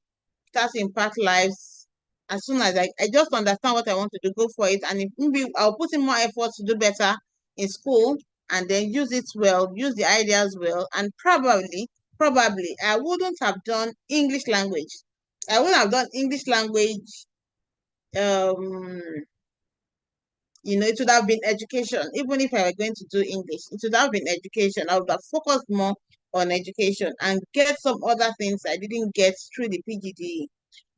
start to impact lives as soon as I just understand what I want to do, go for it. And if maybe I'll put in more effort to do better in school and then use it well, use the ideas well, and probably I wouldn't have done English language. I wouldn't have done English language. It would have been education. Even if I were going to do English, it would have been education. I would have focused more on education and get some other things I didn't get through the PGDE.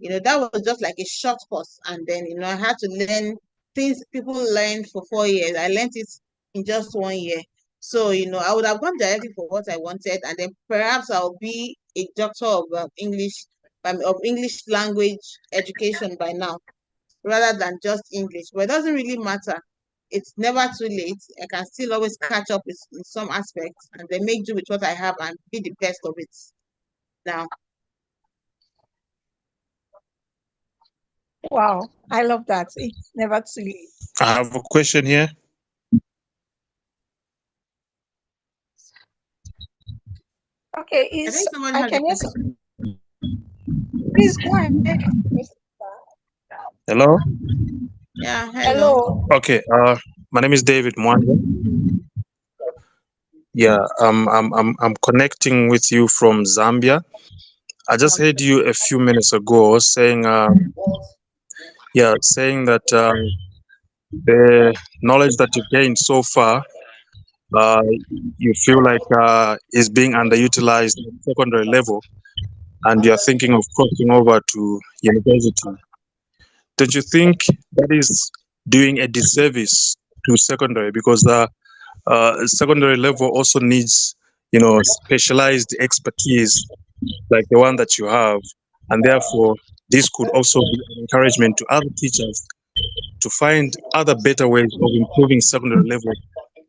That was just like a short course. And then, I had to learn things people learned for 4 years. I learned it in just 1 year. So, I would have gone directly for what I wanted, and then perhaps I'll be a doctor of English language education by now, rather than just English. But it doesn't really matter. It's never too late. I can still always catch up in some aspects, and then make do with what I have and be the best of it now. Wow, I love that. It's never too late. I have a question here. Okay, I think someone I has can a hear. question. Please go ahead. Hello. Yeah, Hello. Okay. My name is David Mwanja. Yeah. I'm connecting with you from Zambia. I just heard you a few minutes ago saying that the knowledge that you've gained so far, you feel like is being underutilized at secondary level, and you're thinking of crossing over to university. Don't you think that is doing a disservice to secondary? Because secondary level also needs, specialized expertise like the one that you have, and therefore this could also be an encouragement to other teachers to find other better ways of improving secondary level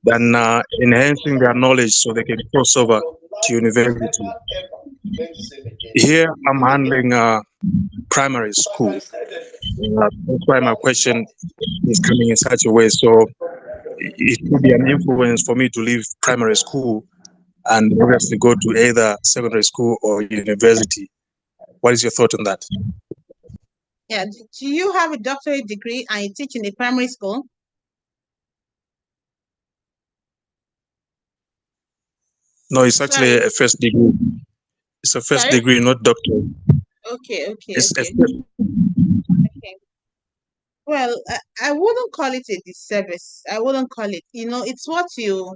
than enhancing their knowledge so they can cross over to university. Here I'm handling primary school. That's why my question is coming in such a way. So it could be an influence for me to leave primary school and obviously go to either secondary school or university. What is your thought on that? Yeah. Do you have a doctorate degree and you teach in a primary school? No, it's actually a first degree. It's a first degree, not doctorate. Okay. It's Okay. Well, I wouldn't call it a disservice. I wouldn't call it. It's what you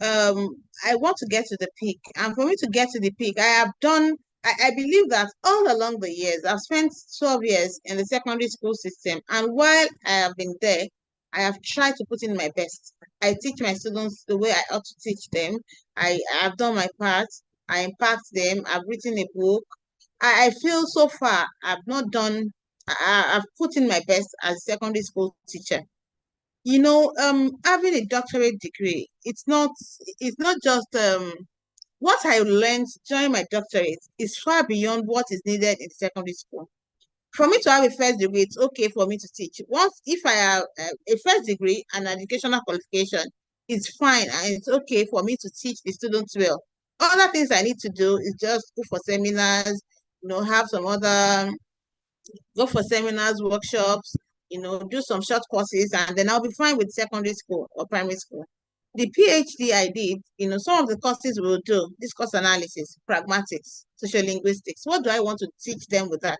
I want to get to the peak. And for me to get to the peak, I believe that all along the years, I've spent 12 years in the secondary school system. And while I have been there, I have tried to put in my best. I teach my students the way I ought to teach them. I have done my part. I impact them. I've written a book. I feel so far I've not done, I've put in my best as a secondary school teacher. Having a doctorate degree, it's not just what I learned during my doctorate is far beyond what is needed in secondary school. For me to have a first degree, it's okay for me to teach. Once, if I have a first degree and educational qualification, it's fine and it's okay for me to teach the students well. Other things I need to do is just go for seminars, have some other go for seminars, workshops, do some short courses, and then I'll be fine with secondary school or primary school. The PhD I did, some of the courses we'll do, discourse analysis, pragmatics, social linguistics. What do I want to teach them with that?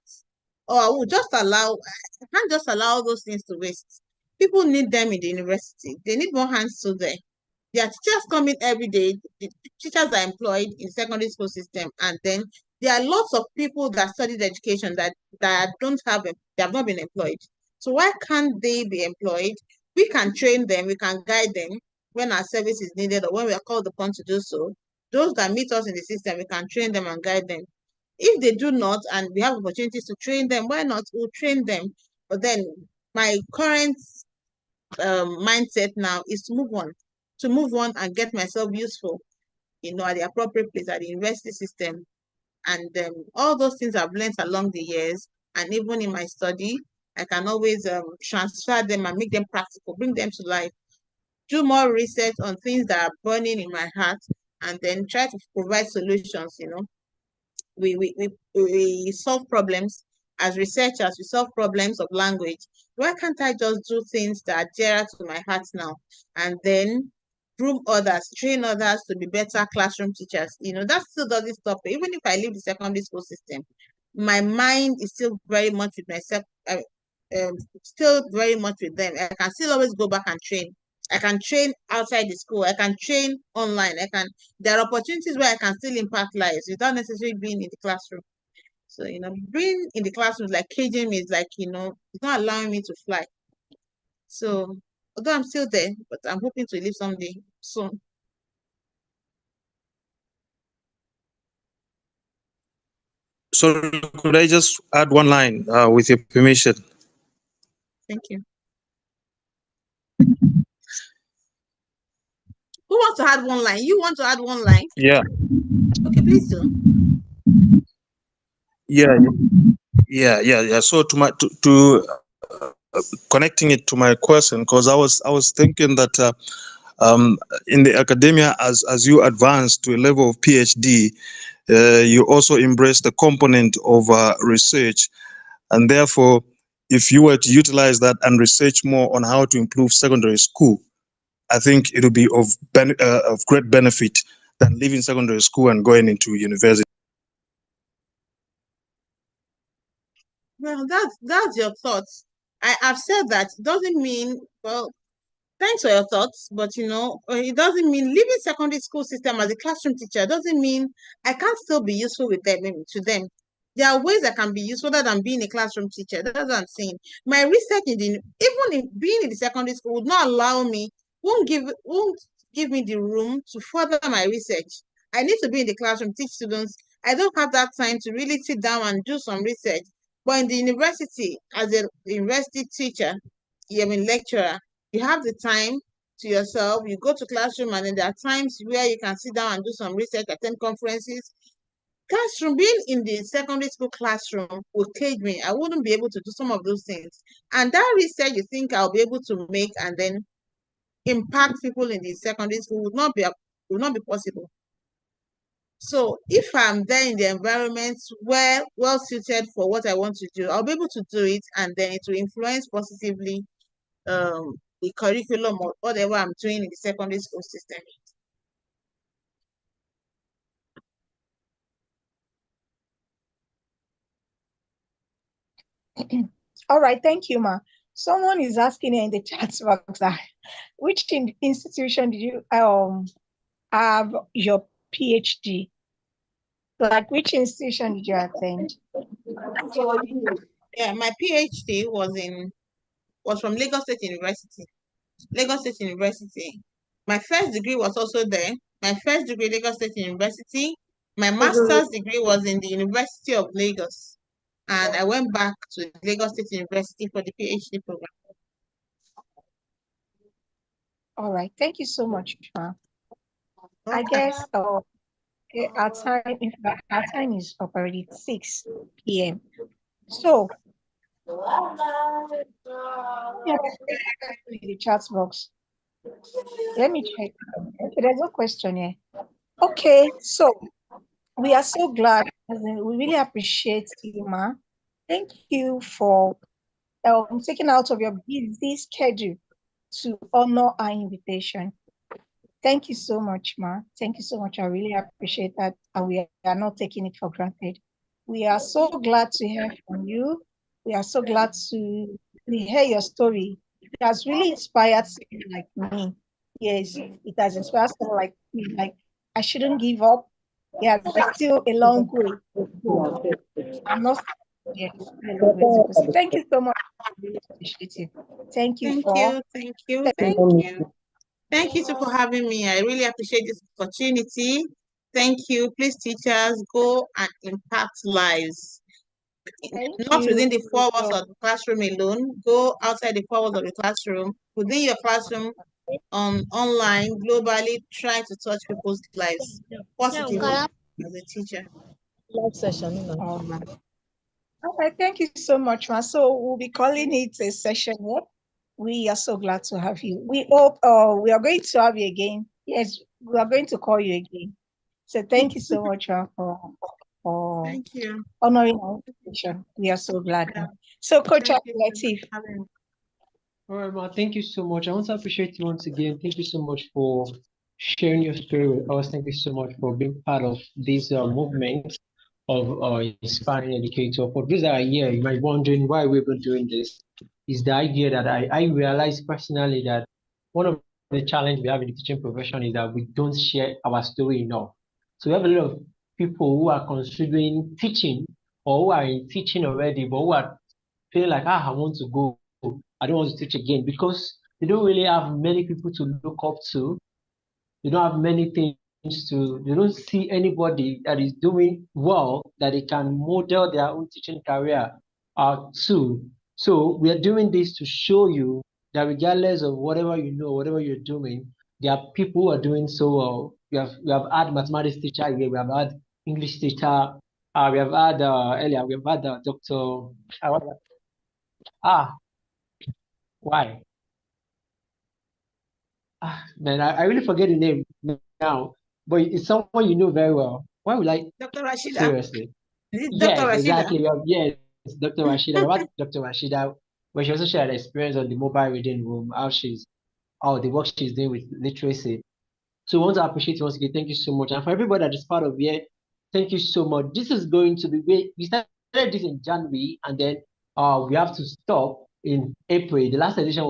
Or I will I can't just allow those things to waste. People need them in the university. They need more hands to there. There are teachers coming every day. The teachers are employed in secondary school system, and then there are lots of people that studied education that don't have they have not been employed. So why can't they be employed? We can train them, we can guide them when our service is needed or when we are called upon to do so. Those that meet us in the system, we can train them and guide them. If they do not, and we have opportunities to train them, why not? We'll train them. But then my current mindset now is to move on and get myself useful, at the appropriate place at the university system. And all those things I've learned along the years, and even in my study, I can always transfer them and make them practical, bring them to life, do more research on things that are burning in my heart, and then try to provide solutions. We solve problems as researchers. We solve problems of language. Why can't I just do things that are dearer to my heart now, and then groom others, train others to be better classroom teachers? That still doesn't stop me. Even if I leave the secondary school system, my mind is still very much with myself. Still very much with them. I can still always go back and train. I can train outside the school. I can train online. There are opportunities where I can still impact lives without necessarily being in the classroom. So, being in the classroom is like caging me, is like, it's not allowing me to fly. So, although I'm still there, but I'm hoping to leave someday soon. So could I just add one line with your permission? Thank you. Who wants to add one line? You want to add one line? Yeah. Okay, please do. Yeah. So to connecting it to my question, because I was thinking that in the academia, as you advance to a level of PhD, you also embrace the component of research, and therefore, if you were to utilize that and research more on how to improve secondary school, I think it will be of great benefit than leaving secondary school and going into university. Well, that's your thoughts. I've said that doesn't mean, well, thanks for your thoughts, but it doesn't mean leaving secondary school system as a classroom teacher doesn't mean I can't still be useful with them to them. There are ways I can be useful other than being a classroom teacher. That's what I'm saying. My research even in being in the secondary school would not allow me, won't give me the room to further my research. I need to be in the classroom, teach students. I don't have that time to really sit down and do some research. But in the university, as a university teacher, lecturer, you have the time to yourself. You go to classroom, and then there are times where you can sit down and do some research, attend conferences. Classroom, being in the secondary school classroom would cage me. I wouldn't be able to do some of those things. And that research you think I'll be able to make and then impact people in the secondary school would not be possible. So if I'm there in the environment where well suited for what I want to do, I'll be able to do it, and then it will influence positively the curriculum or whatever I'm doing in the secondary school system. All right, thank you, Ma. Someone is asking in the chat box which institution did you have your PhD? Like, which institution did you attend? Yeah, my PhD was from Lagos State University. Lagos State University. My first degree was also there. My first degree, Lagos State University. My master's degree was in the University of Lagos. And I went back to Lagos State University for the PhD program. All right, thank you so much, Ma. I guess our time is up already, 6 p.m. So yeah, in the chat box. Let me check. Okay, there's no question here. Okay, so we are so glad. We really appreciate you, Ma. Thank you for taking out of your busy schedule to honor our invitation. Thank you so much, Ma. Thank you so much. I really appreciate that. And we are not taking it for granted. We are so glad to hear from you. We are so glad to hear your story. It has really inspired someone like me. Yes, it has inspired someone like me. Like, I shouldn't give up. Yeah, there's still a long way to go. I'm not yet. So thank you so much. I really appreciate it. Thank you Thank for you. Thank you for having me. I really appreciate this opportunity. Thank you. Please, teachers, go and impact lives. Not within the four walls of the classroom alone. Go outside the four walls of the classroom. Within your classroom, online, globally, try to touch people's lives positively as a teacher. Live session. Okay, thank you so much, Ma. So we'll be calling it a session. We are so glad to have you. We hope we are going to have you again. Yes, we are going to call you again. So thank you so much, Ma, for Thank you. honoring our invitation. We are so glad. So, Coach Latif. All right, Ma, thank you so much. I want to appreciate you once again. Thank you so much for sharing your story with us. Thank you so much for being part of this movement of Inspiring Educator. For those that are here, you might be wondering why we've been doing this. Is the idea that I realized personally that one of the challenges we have in the teaching profession is that we don't share our story enough. So we have a lot of people who are considering teaching, or who are in teaching already, but who are feeling like, I want to go, I don't want to teach again, because they don't really have many people to look up to. They don't have many things they don't see anybody that is doing well that they can model their own teaching career to. So we are doing this to show you that regardless of whatever you know, whatever you're doing, there are people who are doing so well. We have had mathematics teacher here, we have had English teacher, we have had earlier, we have had Dr. Why? Man, I really forget the name now, but it's someone you know very well. Why would I? Dr. Rashida. Seriously. Is it Dr. Yes, Rashida? exactly. Yes, Dr. Rashida. We had Dr. Rashida, where she also shared her experience on the mobile reading room, how the work she's doing with literacy. So we want to appreciate you once again. Thank you so much. And for everybody that is part of here, thank you so much. This is going to be, we started this in January, and then we have to stop in April. The last edition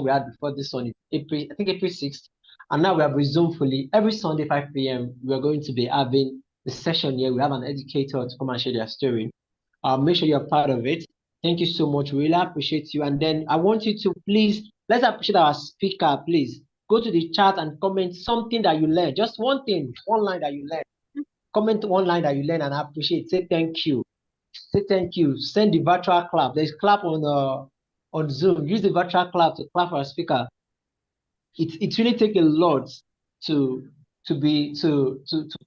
we had before this one in April, I think April 6th. And now we have resumed fully. Every Sunday, 5 p.m., we are going to be having the session here. We have an educator to come and share their story. Make sure you're part of it. Thank you so much. We really appreciate you. And then I want you to please, let's appreciate our speaker, please. Go to the chat and comment something that you learned. Just one thing, one line that you learned. Comment one line that you learned and appreciate. Say thank you. Say thank you. Send the virtual clap. There's clap on Zoom. Use the virtual clap to clap for our speaker. It really takes a lot to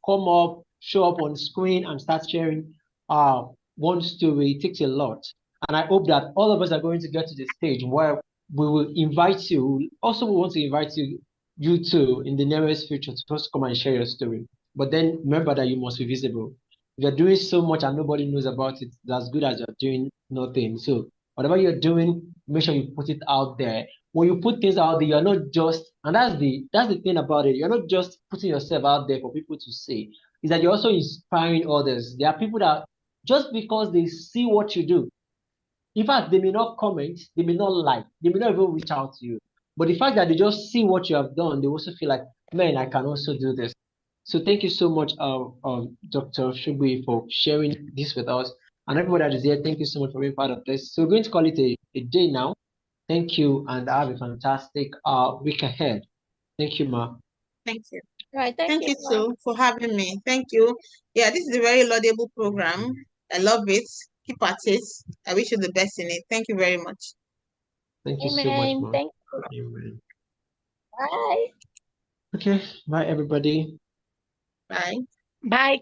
come up, show up on screen and start sharing one story. It takes a lot. And I hope that all of us are going to get to the stage where we will invite you. Also, we want to invite you too in the nearest future to just come and share your story. But then remember that you must be visible. If you're doing so much and nobody knows about it, that's as good as you're doing nothing. So whatever you're doing, make sure you put it out there. When you put things out there, you're not just, and that's the thing about it, you're not just putting yourself out there for people to see. Is that you're also inspiring others. There are people that just because they see what you do, in fact, they may not comment, they may not like, they may not even reach out to you. But the fact that they just see what you have done, they also feel like, man, I can also do this. So thank you so much, Dr. Shogbuyi, for sharing this with us. And everybody that is here, thank you so much for being part of this. So we're going to call it a day now. Thank you, and have a fantastic week ahead. Thank you, Ma. Thank you. Right. Thank you too for having me. Thank you. Yeah, this is a very laudable program. I love it. Keep at it. I wish you the best in it. Thank you very much. Thank you so much, Ma. Thank you. Amen. Bye. Okay, bye everybody. Bye. Bye.